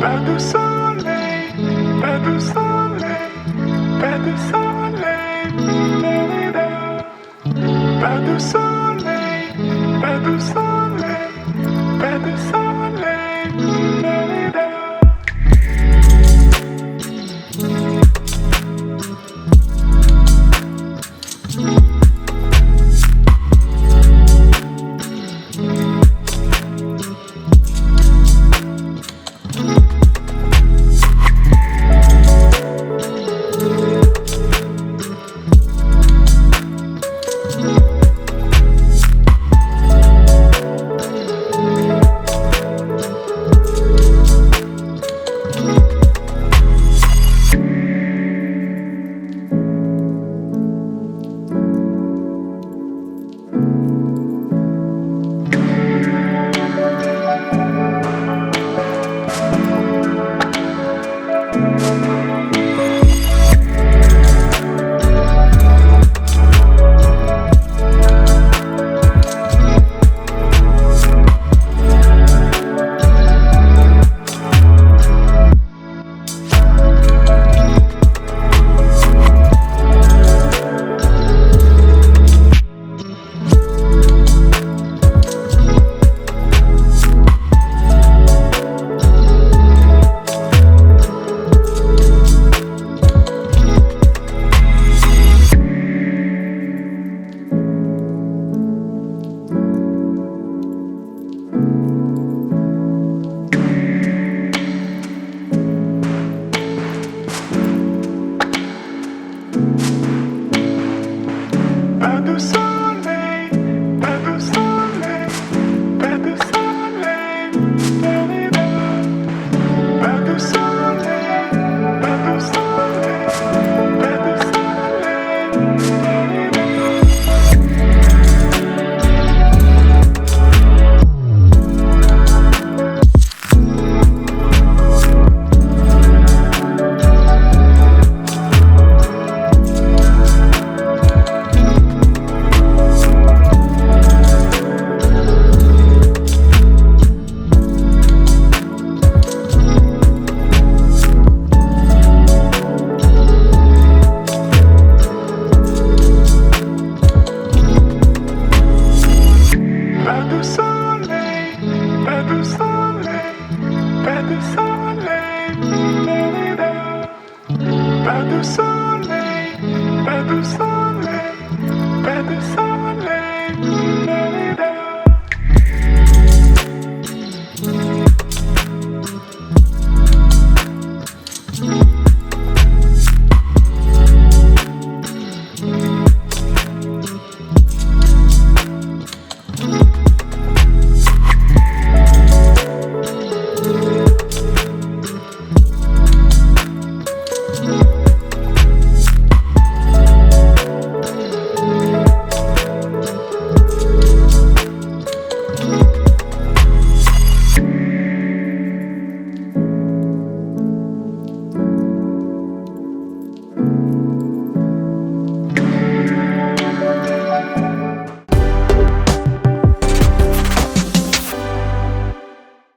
Pas de soleil, pas de soleil, pas de soleil, pas de soleil, pas de soleil, pas de soleil, pas de soleil, pas de soleil, pas de soleil, pas de soleil, pas de soleil, pas de Pas de soleil, pas de soleil, pas de soleil, pas de soleil.